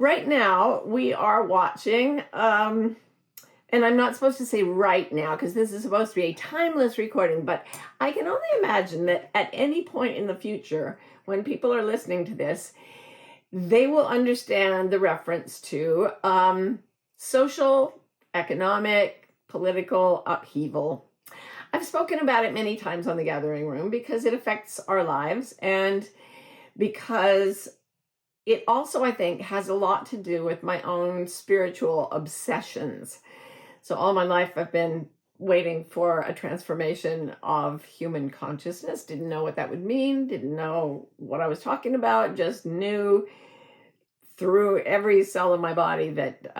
Right now, we are watching, and I'm not supposed to say right now because this is supposed to be a timeless recording, but I can only imagine that at any point in the future, when people are listening to this, they will understand the reference to social, economic, political upheaval. I've spoken about it many times on the Gathering Room because it affects our lives and because it also, I think, has a lot to do with my own spiritual obsessions. So all my life, I've been waiting for a transformation of human consciousness. Didn't know what that would mean. Didn't know what I was talking about. Just knew through every cell of my body that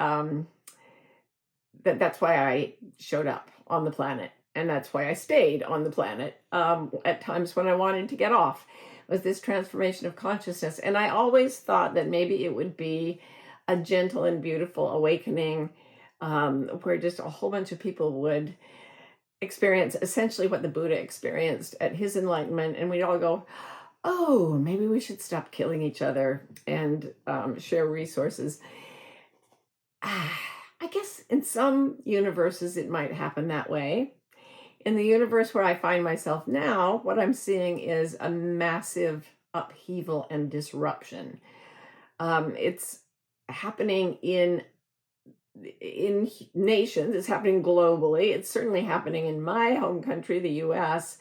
that's why I showed up on the planet. And that's why I stayed on the planet at times when I wanted to get off. Was this transformation of consciousness. And I always thought that maybe it would be a gentle and beautiful awakening where just a whole bunch of people would experience essentially what the Buddha experienced at his enlightenment. And we'd all go, oh, maybe we should stop killing each other and share resources. I guess in some universes it might happen that way. In the universe where I find myself now, what I'm seeing is a massive upheaval and disruption. It's happening in nations. It's happening globally. It's certainly happening in my home country, the US.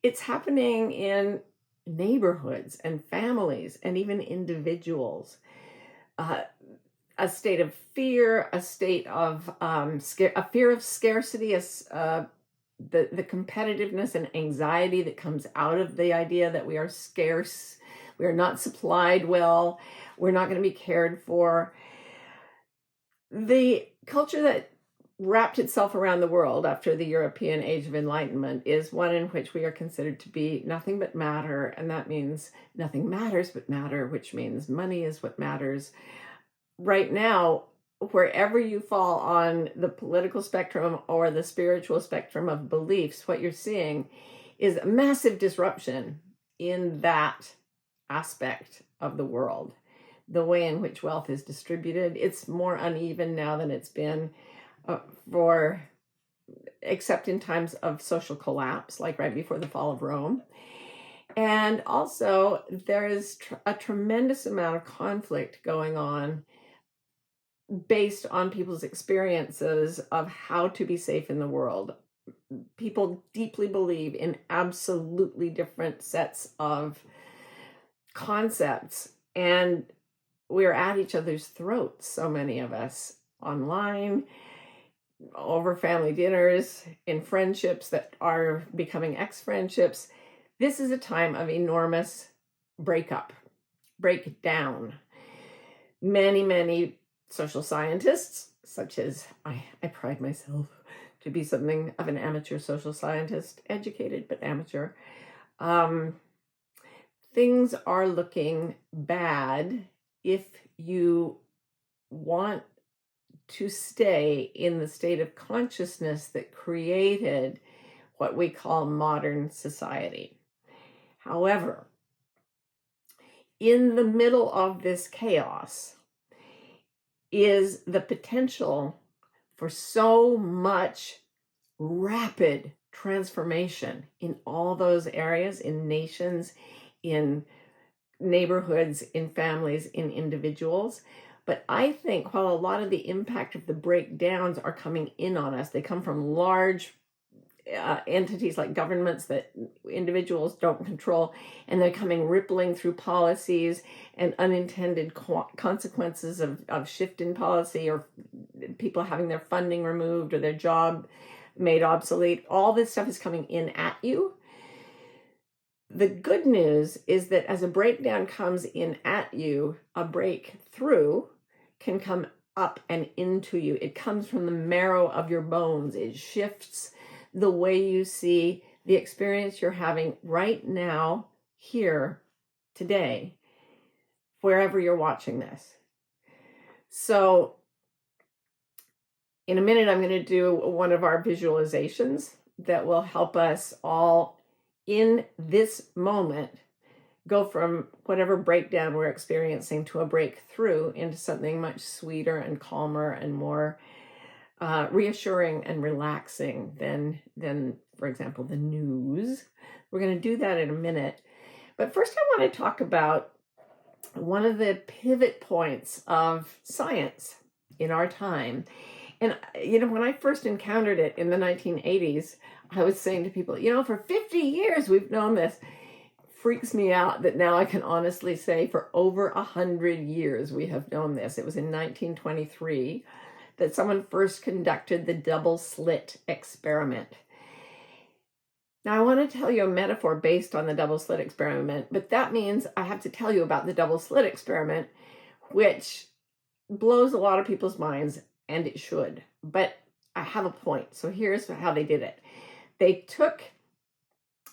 It's happening in neighborhoods and families and even individuals. A state of fear, a state of a fear of scarcity, the competitiveness and anxiety that comes out of the idea that we are scarce, we are not supplied well, we're not going to be cared for. The culture that wrapped itself around the world after the European Age of Enlightenment is one in which we are considered to be nothing but matter, and that means nothing matters but matter, which means money is what matters. Right now, wherever you fall on the political spectrum or the spiritual spectrum of beliefs, what you're seeing is a massive disruption in that aspect of the world. The way in which wealth is distributed, it's more uneven now than it's been except in times of social collapse, like right before the fall of Rome. And also, there is a tremendous amount of conflict going on based on people's experiences of how to be safe in the world. People deeply believe in absolutely different sets of concepts, and we're at each other's throats, so many of us, online, over family dinners, in friendships that are becoming ex-friendships. This is a time of enormous breakdown. Many social scientists, such as I pride myself to be something of an amateur social scientist, educated but amateur. Things are looking bad if you want to stay in the state of consciousness that created what we call modern society. However, in the middle of this chaos is the potential for so much rapid transformation in all those areas, in nations, in neighborhoods, in families, in individuals. But I think while a lot of the impact of the breakdowns are coming in on us, they come from large entities like governments that individuals don't control, and they're coming rippling through policies and unintended consequences of shift in policy, or people having their funding removed or their job made obsolete. All this stuff is coming in at you. The good news is that as a breakdown comes in at you, a breakthrough can come up and into you. It comes from the marrow of your bones. It shifts the way you see the experience you're having right now, here, today, wherever you're watching this. So in a minute, I'm going to do one of our visualizations that will help us all in this moment go from whatever breakdown we're experiencing to a breakthrough into something much sweeter and calmer and more reassuring and relaxing than, for example, the news. We're going to do that in a minute. But first, I want to talk about one of the pivot points of science in our time. And, when I first encountered it in the 1980s, I was saying to people, for 50 years we've known this. Freaks me out that now I can honestly say for over 100 years we have known this. It was in 1923 that someone first conducted the double-slit experiment. Now, I want to tell you a metaphor based on the double-slit experiment, but that means I have to tell you about the double-slit experiment, which blows a lot of people's minds, and it should. But I have a point. So here's how they did it. They took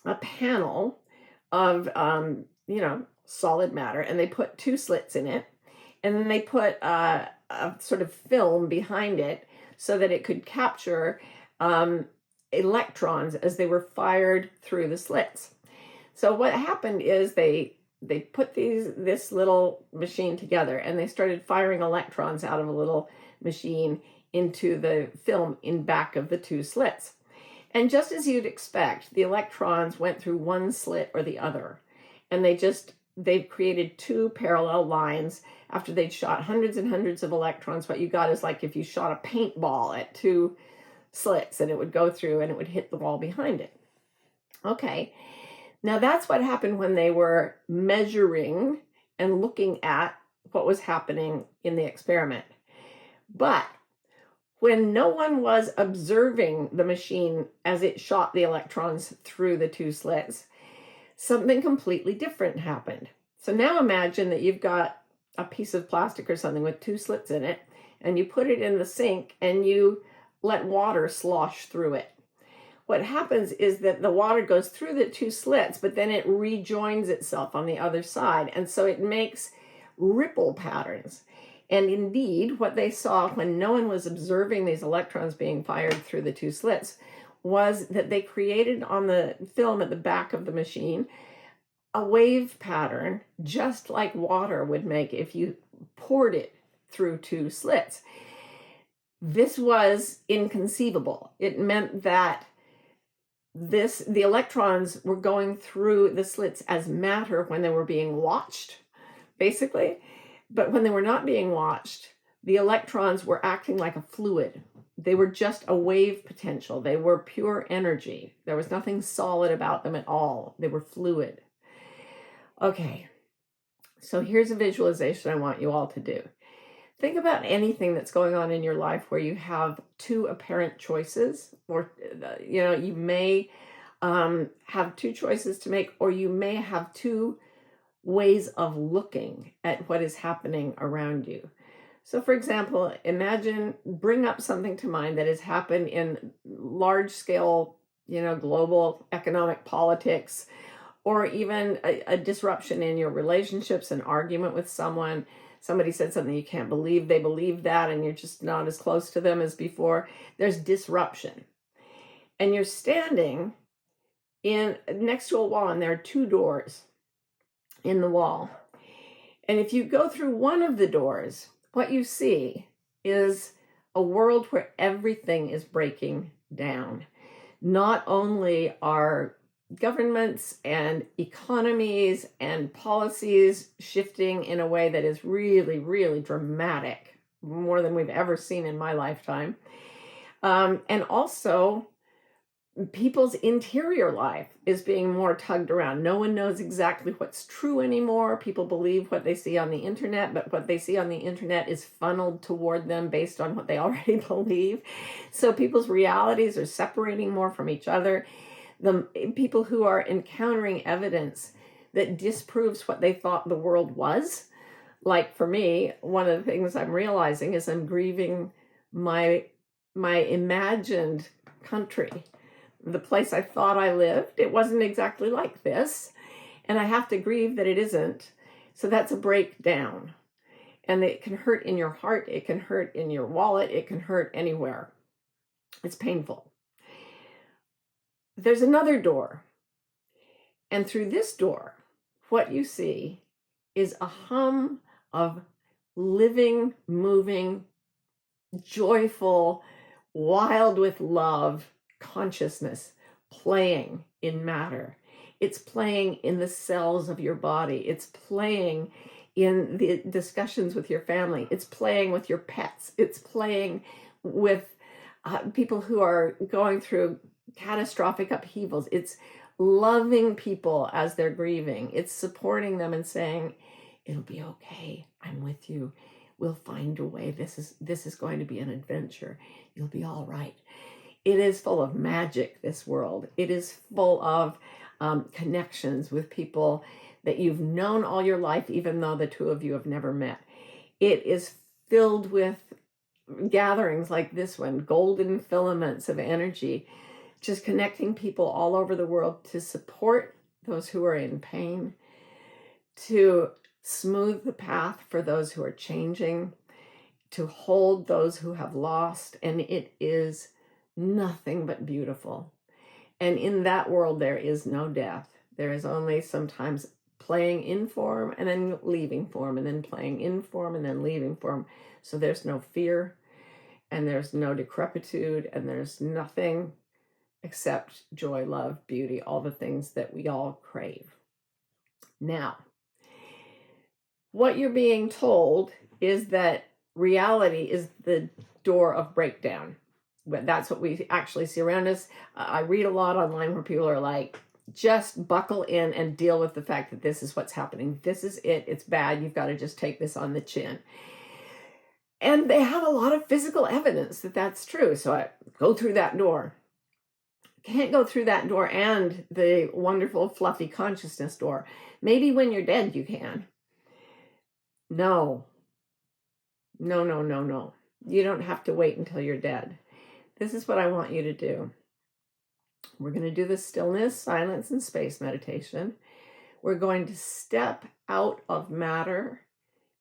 a panel of, solid matter, and they put 2 slits in it, and then they put a sort of film behind it so that it could capture electrons as they were fired through the slits. So what happened is they put this little machine together, and they started firing electrons out of a little machine into the film in back of the 2 slits. And just as you'd expect, the electrons went through one slit or the other, and they created 2 parallel lines. After they'd shot hundreds and hundreds of electrons, what you got is like if you shot a paintball at 2 slits, and it would go through and it would hit the wall behind it. Okay, now that's what happened when they were measuring and looking at what was happening in the experiment. But when no one was observing the machine as it shot the electrons through the 2 slits, something completely different happened. So now imagine that you've got a piece of plastic or something with 2 slits in it, and you put it in the sink and you let water slosh through it. What happens is that the water goes through the 2 slits, but then it rejoins itself on the other side. And so it makes ripple patterns. And indeed, what they saw when no one was observing these electrons being fired through the 2 slits was that they created on the film at the back of the machine a wave pattern, just like water would make if you poured it through 2 slits. This was inconceivable. It meant that the electrons were going through the slits as matter when they were being watched, basically. But when they were not being watched, the electrons were acting like a fluid. They were just a wave potential. They were pure energy. There was nothing solid about them at all. They were fluid. Okay, so here's a visualization I want you all to do. Think about anything that's going on in your life where you have 2 apparent choices, or, you may have 2 choices to make, or you may have 2 ways of looking at what is happening around you. So for example, bring up something to mind that has happened in large scale, global economic politics, or even a disruption in your relationships, an argument with someone. Somebody said something you can't believe they believe that, and you're just not as close to them as before. There's disruption. And you're standing next to a wall, and there are 2 doors in the wall. And if you go through one of the doors, what you see is a world where everything is breaking down. Not only are governments and economies and policies shifting in a way that is really, really dramatic, more than we've ever seen in my lifetime. And also, people's interior life is being more tugged around. No one knows exactly what's true anymore. People believe what they see on the internet, but what they see on the internet is funneled toward them based on what they already believe. So people's realities are separating more from each other. The people who are encountering evidence that disproves what they thought the world was. Like for me, one of the things I'm realizing is I'm grieving my imagined country, the place I thought I lived. It wasn't exactly like this, and I have to grieve that it isn't. So that's a breakdown, and it can hurt in your heart. It can hurt in your wallet. It can hurt anywhere. It's painful. There's another door, and through this door, what you see is a hum of living, moving, joyful, wild with love consciousness playing in matter. It's playing in the cells of your body. It's playing in the discussions with your family. It's playing with your pets. It's playing with people who are going through catastrophic upheavals. It's loving people as they're grieving. It's supporting them and saying, it'll be okay. I'm with you. We'll find a way. This is going to be an adventure. You'll be all right. It is full of magic, this world. It is full of connections with people that you've known all your life, even though the two of you have never met. It is filled with gatherings like this one, golden filaments of energy, just connecting people all over the world to support those who are in pain, to smooth the path for those who are changing, to hold those who have lost. And it is nothing but beautiful. And in that world, there is no death. There is only sometimes playing in form and then leaving form, and then playing in form and then leaving form. So there's no fear, and there's no decrepitude, and there's nothing except joy, love, beauty, all the things that we all crave. Now, what you're being told is that reality is the door of breakdown. But that's what we actually see around us. I read a lot online where people are like, just buckle in and deal with the fact that this is what's happening. This is it. It's bad. You've got to just take this on the chin. And they have a lot of physical evidence that that's true. So I go through that door. Can't go through that door and the wonderful, fluffy consciousness door. Maybe when you're dead, you can. No. No. You don't have to wait until you're dead. This is what I want you to do. We're going to do the stillness, silence, and space meditation. We're going to step out of matter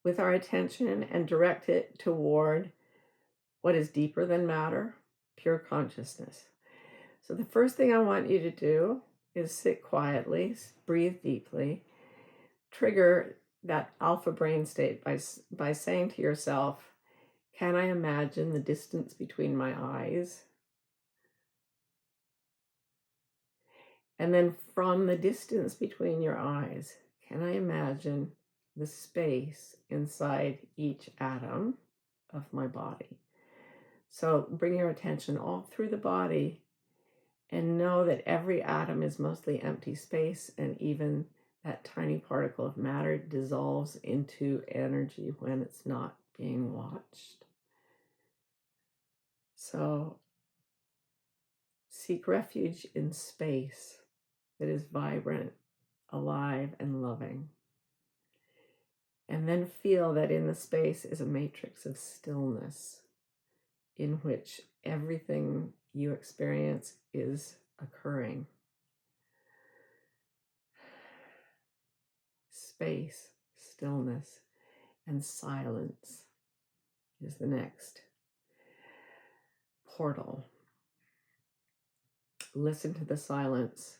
with our attention and direct it toward what is deeper than matter, pure consciousness. So the first thing I want you to do is sit quietly, breathe deeply, trigger that alpha brain state by saying to yourself, can I imagine the distance between my eyes? And then from the distance between your eyes, can I imagine the space inside each atom of my body? So bring your attention all through the body and know that every atom is mostly empty space, and even that tiny particle of matter dissolves into energy when it's not being watched. So seek refuge in space that is vibrant, alive, and loving. And then feel that in the space is a matrix of stillness in which everything you experience is occurring. Space, stillness, and silence is the next portal. Listen to the silence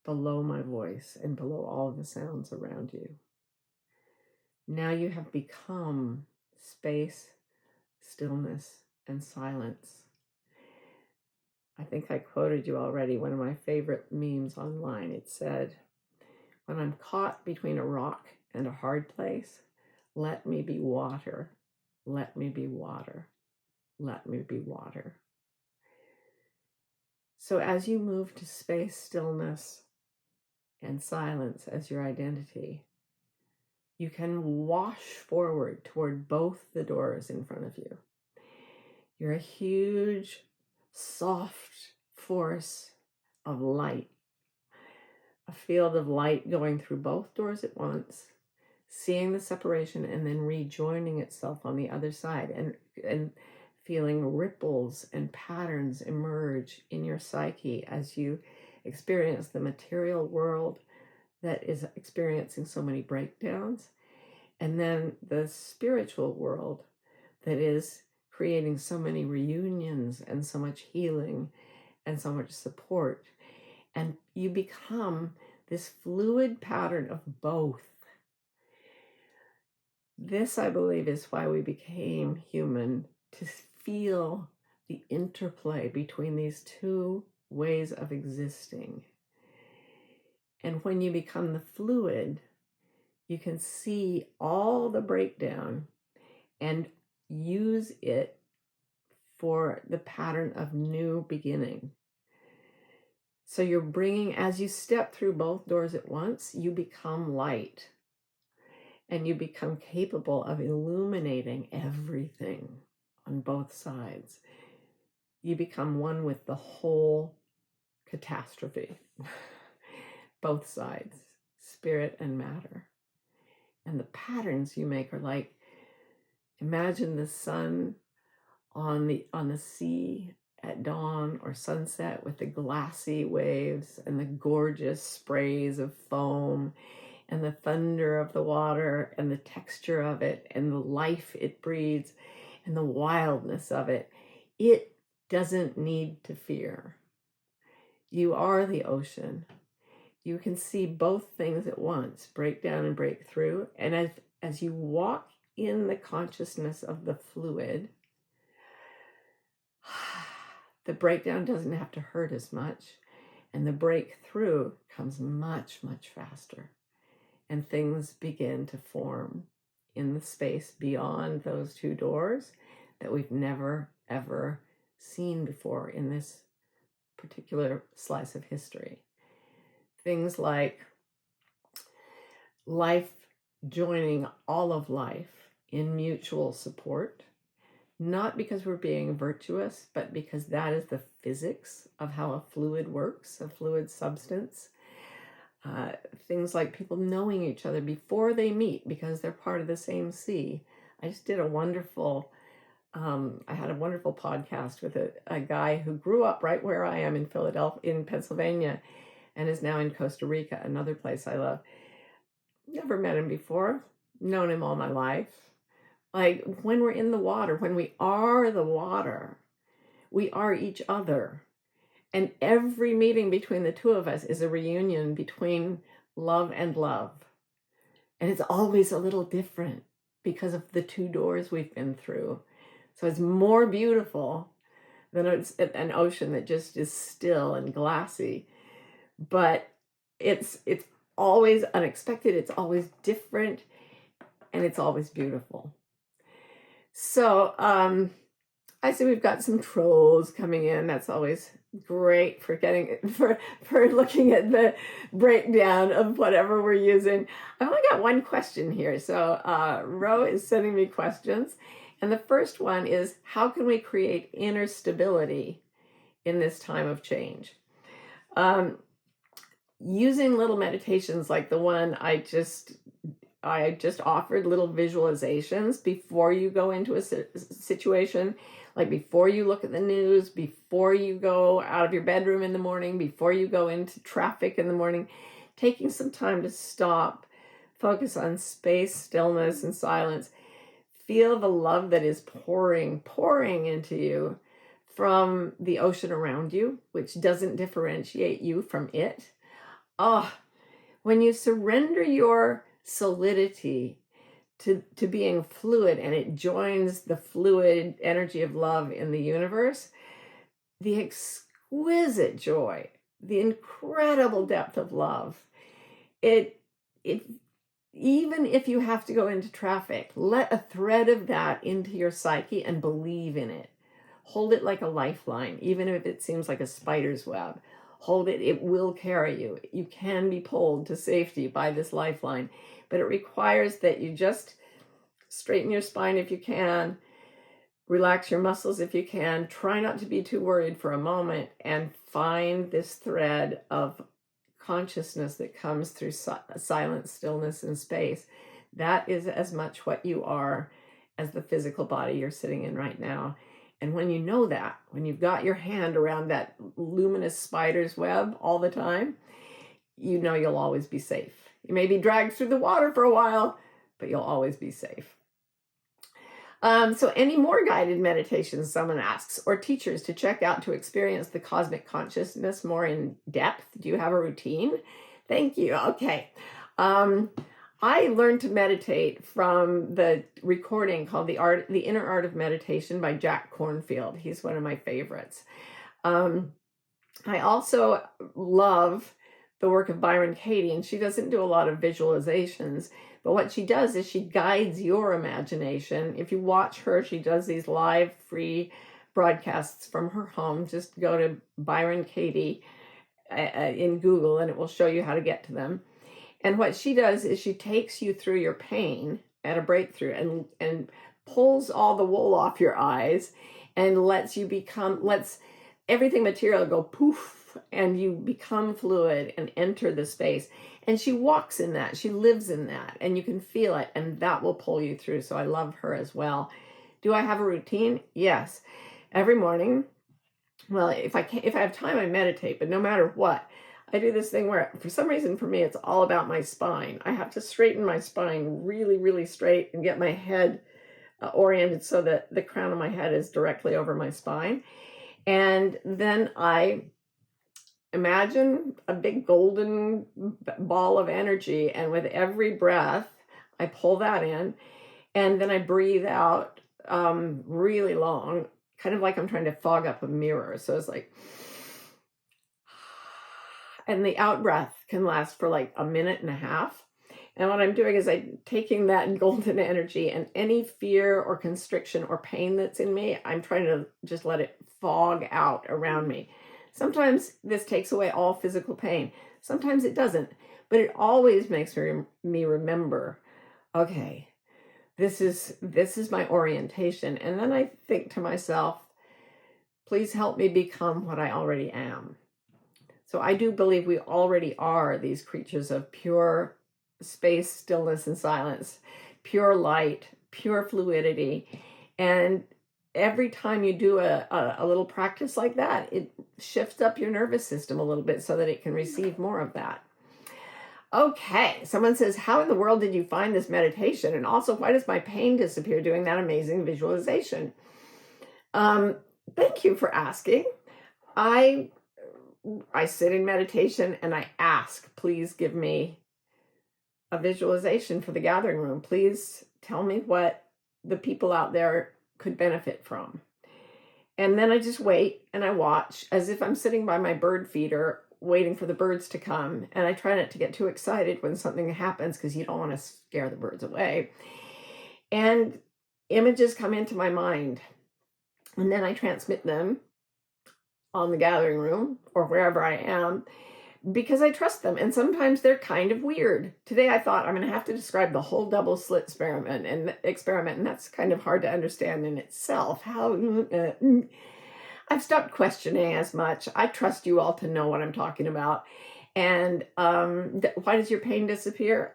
below my voice and below all the sounds around you. Now you have become space, stillness, and silence. I think I quoted you already, one of my favorite memes online. It said, when I'm caught between a rock and a hard place, let me be water. Let me be water. Let me be water. So as you move to space, stillness, and silence as your identity, you can wash forward toward both the doors in front of you. You're a huge, soft force of light, a field of light going through both doors at once, seeing the separation and then rejoining itself on the other side, and feeling ripples and patterns emerge in your psyche as you experience the material world that is experiencing so many breakdowns, and then the spiritual world that is creating so many reunions and so much healing and so much support. And you become this fluid pattern of both. This, I believe, is why we became human, to feel the interplay between these two ways of existing. And when you become the fluid, you can see all the breakdown and use it for the pattern of new beginning. So you're bringing, as you step through both doors at once, you become light. And you become capable of illuminating everything on both sides. You become one with the whole catastrophe, both sides, spirit and matter. And the patterns you make are like, imagine the sun on the sea at dawn or sunset with the glassy waves and the gorgeous sprays of foam and the thunder of the water and the texture of it and the life it breathes and the wildness of it. It doesn't need to fear. You are the ocean. You can see both things at once, break down and break through. And as you walk in the consciousness of the fluid, the breakdown doesn't have to hurt as much, and the breakthrough comes much, much faster. And things begin to form in the space beyond those two doors that we've never, ever seen before in this particular slice of history. Things like life joining all of life in mutual support, not because we're being virtuous, but because that is the physics of how a fluid works, a fluid substance. Things like people knowing each other before they meet because they're part of the same sea. I just did a wonderful, I had a wonderful podcast with a guy who grew up right where I am in Philadelphia, in Pennsylvania, and is now in Costa Rica, another place I love. Never met him before, known him all my life. Like when we're in the water, when we are the water, we are each other. And every meeting between the two of us is a reunion between love and love. And it's always a little different because of the two doors we've been through. So it's more beautiful than an ocean that just is still and glassy. But it's always unexpected, it's always different, and it's always beautiful. So I see we've got some trolls coming in. That's always great for looking at the breakdown of whatever we're using. I've only got one question here. So Ro is sending me questions. And the first one is, how can we create inner stability in this time of change? Using little meditations like the one I just offered, little visualizations before you go into a situation, like before you look at the news, before you go out of your bedroom in the morning, before you go into traffic in the morning, taking some time to stop, focus on space, stillness, and silence. Feel the love that is pouring into you from the ocean around you, which doesn't differentiate you from it. When you surrender your solidity to being fluid and it joins the fluid energy of love in the universe, the exquisite joy, the incredible depth of love, it even if you have to go into traffic, let a thread of that into your psyche and believe in it. Hold it like a lifeline, even if it seems like a spider's web. Hold it, it will carry you. You can be pulled to safety by this lifeline, but it requires that you just straighten your spine if you can, relax your muscles if you can, try not to be too worried for a moment, and find this thread of consciousness that comes through silence, stillness, and space. That is as much what you are as the physical body you're sitting in right now. And when you know that, when you've got your hand around that luminous spider's web all the time, you know you'll always be safe. You may be dragged through the water for a while, but you'll always be safe. So any more guided meditations, someone asks, or teachers to check out to experience the cosmic consciousness more in depth? Do you have a routine? Thank you. Okay. I learned to meditate from the recording called The Inner Art of Meditation by Jack Kornfield. He's one of my favorites. I also love the work of Byron Katie, and she doesn't do a lot of visualizations, but what she does is she guides your imagination. If you watch her, she does these live free broadcasts from her home. Just go to Byron Katie in Google and it will show you how to get to them. And what she does is she takes you through your pain at a breakthrough and pulls all the wool off your eyes and lets everything material go poof, and you become fluid and enter the space. And she walks in that, she lives in that, and you can feel it, and that will pull you through. So I love her as well. Do I have a routine? Yes. Every morning, well, if I have time, I meditate, but no matter what, I do this thing where, for some reason, for me, it's all about my spine. I have to straighten my spine really, really straight and get my head oriented so that the crown of my head is directly over my spine. And then I imagine a big golden ball of energy, and with every breath, I pull that in, and then I breathe out really long, kind of like I'm trying to fog up a mirror. So it's like, and the out breath can last for like a minute and a half. And what I'm doing is I'm taking that golden energy and any fear or constriction or pain that's in me, I'm trying to just let it fog out around me. Sometimes this takes away all physical pain. Sometimes it doesn't, but it always makes me remember, okay, this is my orientation. And then I think to myself, please help me become what I already am. So I do believe we already are these creatures of pure space, stillness, and silence, pure light, pure fluidity. And every time you do a little practice like that, it shifts up your nervous system a little bit so that it can receive more of that. Okay, someone says, how in the world did you find this meditation? And also, why does my pain disappear doing that amazing visualization? Thank you for asking. I sit in meditation and I ask, please give me a visualization for the gathering room. Please tell me what the people out there could benefit from. And then I just wait and I watch as if I'm sitting by my bird feeder waiting for the birds to come. And I try not to get too excited when something happens because you don't want to scare the birds away. And images come into my mind. And then I transmit them on the gathering room or wherever I am because I trust them. And sometimes they're kind of weird. Today I thought I'm going to have to describe the whole double-slit experiment, and that's kind of hard to understand in itself. I've stopped questioning as much. I trust you all to know what I'm talking about. And why does your pain disappear?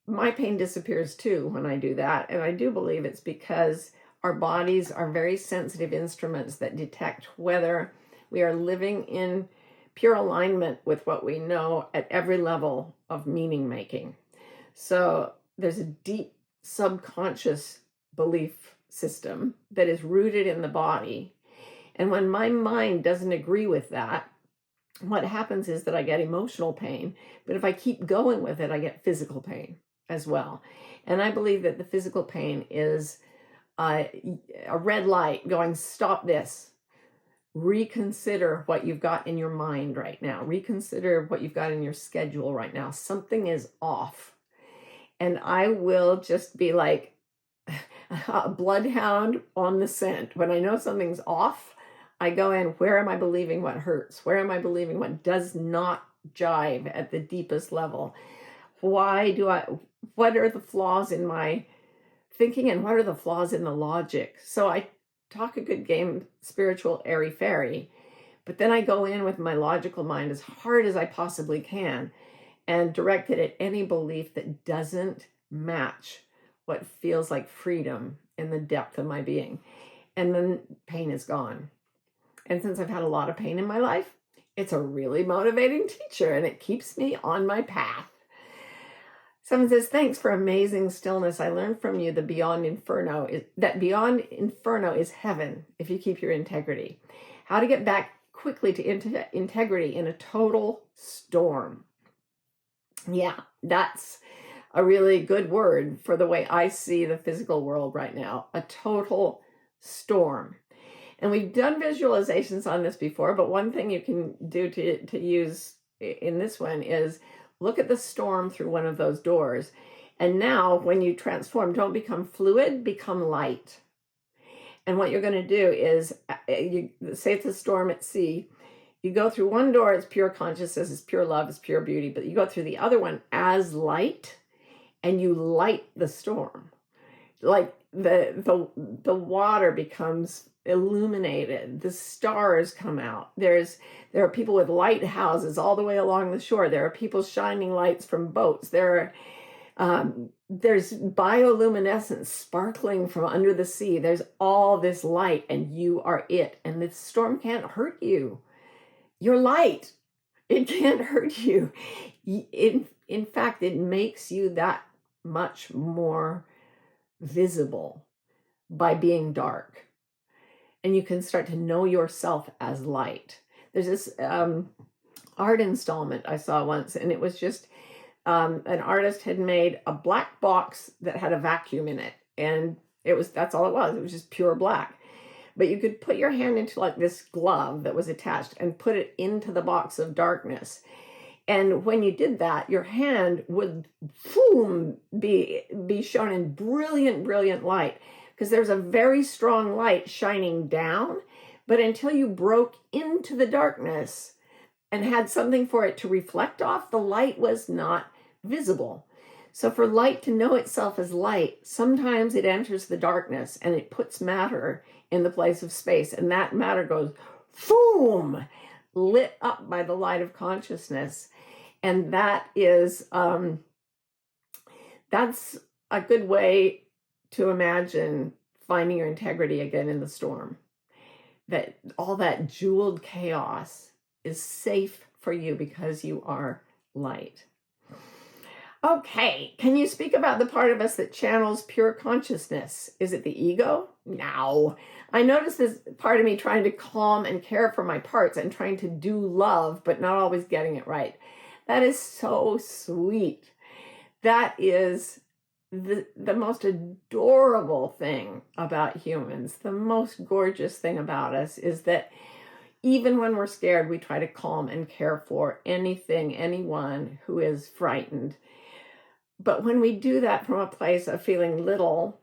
My pain disappears too when I do that. And I do believe it's because our bodies are very sensitive instruments that detect whether we are living in pure alignment with what we know at every level of meaning making. So there's a deep subconscious belief system that is rooted in the body. And when my mind doesn't agree with that, what happens is that I get emotional pain. But if I keep going with it, I get physical pain as well. And I believe that the physical pain is a red light going, stop this. Reconsider what you've got in your mind right now. Reconsider what you've got in your schedule right now. Something is off. And I will just be like a bloodhound on the scent. When I know something's off, I go in, where am I believing what hurts? Where am I believing what does not jive at the deepest level? What are the flaws in my thinking and what are the flaws in the logic? So I talk a good game, spiritual airy-fairy, but then I go in with my logical mind as hard as I possibly can and direct it at any belief that doesn't match what feels like freedom in the depth of my being. And then pain is gone. And since I've had a lot of pain in my life, it's a really motivating teacher and it keeps me on my path. Someone says, thanks for amazing stillness. I learned from you that beyond inferno is heaven if you keep your integrity. How to get back quickly to integrity in a total storm. Yeah, that's a really good word for the way I see the physical world right now. A total storm. And we've done visualizations on this before, but one thing you can do to use in this one is look at the storm through one of those doors. And now when you transform, don't become fluid, become light. And what you're going to do is, you say it's a storm at sea, you go through one door, it's pure consciousness, it's pure love, it's pure beauty, but you go through the other one as light, and you light the storm. Like the water becomes illuminated, the stars come out. There are people with lighthouses all the way along the shore. There are people shining lights from boats. There's bioluminescence sparkling from under the sea. There's all this light, and you are it. And the storm can't hurt you. You're light. It can't hurt you. In fact, it makes you that much more visible by being dark. And you can start to know yourself as light. There's this art installment I saw once, and it was just an artist had made a black box that had a vacuum in it, and that's all it was. It was just pure black. But you could put your hand into like this glove that was attached and put it into the box of darkness. And when you did that, your hand would be shown in brilliant, brilliant light, because there's a very strong light shining down. But until you broke into the darkness and had something for it to reflect off, the light was not visible. So for light to know itself as light, sometimes it enters the darkness and it puts matter in the place of space. And that matter goes, boom, lit up by the light of consciousness. And that is, that's a good way to imagine finding your integrity again in the storm. That all that jeweled chaos is safe for you because you are light. Okay, can you speak about the part of us that channels pure consciousness? Is it the ego? No. I notice this part of me trying to calm and care for my parts and trying to do love, but not always getting it right. That is so sweet. That is the most adorable thing about humans. The most gorgeous thing about us is that even when we're scared, we try to calm and care for anyone who is frightened. But when we do that from a place of feeling little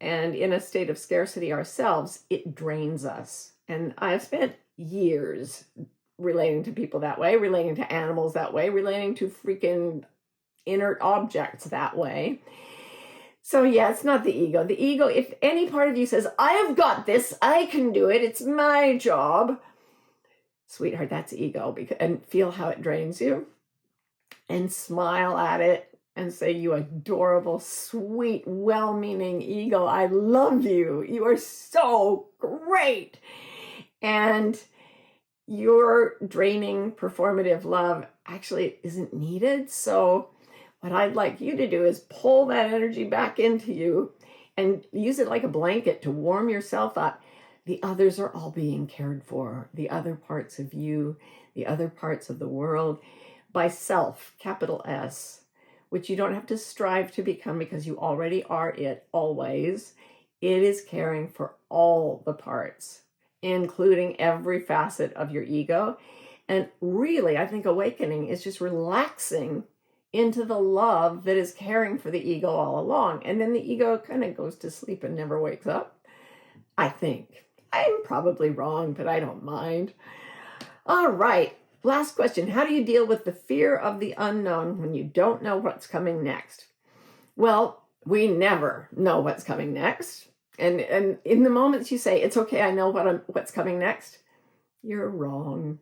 and in a state of scarcity ourselves, it drains us. And I've spent years relating to people that way, relating to animals that way, relating to freaking inert objects that way. So yeah, it's not the ego. The ego, if any part of you says, I have got this, I can do it, it's my job, sweetheart, that's ego. And feel how it drains you and smile at it and say, you adorable, sweet, well-meaning ego, I love you. You are so great. And your draining performative love actually isn't needed. So what I'd like you to do is pull that energy back into you and use it like a blanket to warm yourself up. The others are all being cared for. The other parts of you, the other parts of the world, by self, capital S, which you don't have to strive to become because you already are it always. It is caring for all the parts, including every facet of your ego. And really, I think awakening is just relaxing into the love that is caring for the ego all along. And then the ego kind of goes to sleep and never wakes up, I think. I'm probably wrong, but I don't mind. All right. Last question. How do you deal with the fear of the unknown when you don't know what's coming next? Well, we never know what's coming next. And in the moments you say, it's okay, I know what's coming next, you're wrong.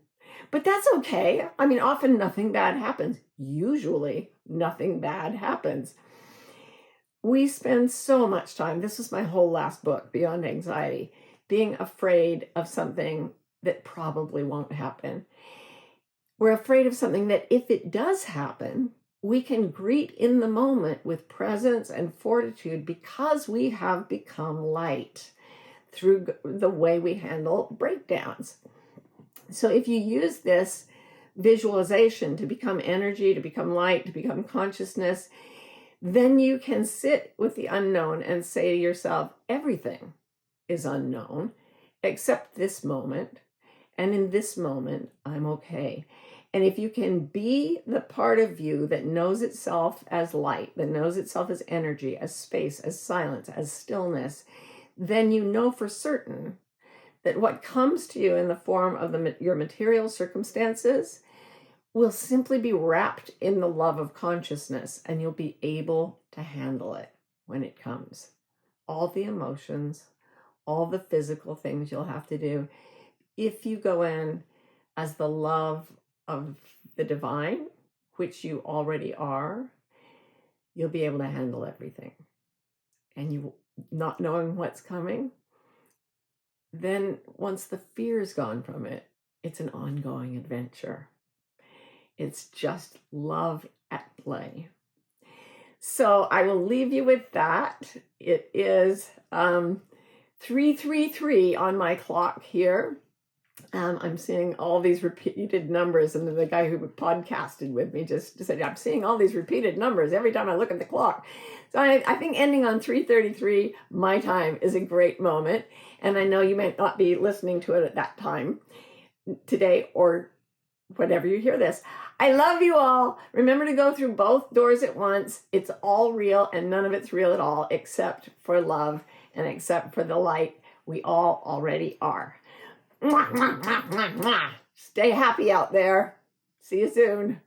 But that's okay. I mean, often nothing bad happens. Usually nothing bad happens. We spend so much time, this is my whole last book, Beyond Anxiety, being afraid of something that probably won't happen. We're afraid of something that if it does happen, we can greet in the moment with presence and fortitude because we have become light through the way we handle breakdowns. So if you use this visualization, to become energy, to become light, to become consciousness, then you can sit with the unknown and say to yourself, everything is unknown except this moment. And in this moment, I'm okay. And if you can be the part of you that knows itself as light, that knows itself as energy, as space, as silence, as stillness, then you know for certain that what comes to you in the form of your material circumstances will simply be wrapped in the love of consciousness, and you'll be able to handle it when it comes. All the emotions, all the physical things you'll have to do. If you go in as the love of the divine, which you already are, you'll be able to handle everything. And you not knowing what's coming, then once the fear is gone from it, it's an ongoing adventure. It's just love at play. So I will leave you with that. It is 3:33 on my clock here. I'm seeing all these repeated numbers, and the guy who podcasted with me just said, I'm seeing all these repeated numbers every time I look at the clock. So I think ending on 3:33 my time is a great moment, and I know you may not be listening to it at that time today or whenever you hear this. I love you all. Remember to go through both doors at once. It's all real, and none of it's real at all except for love and except for the light we all already are. Mwah, mwah, mwah, mwah, mwah. Stay happy out there. See you soon.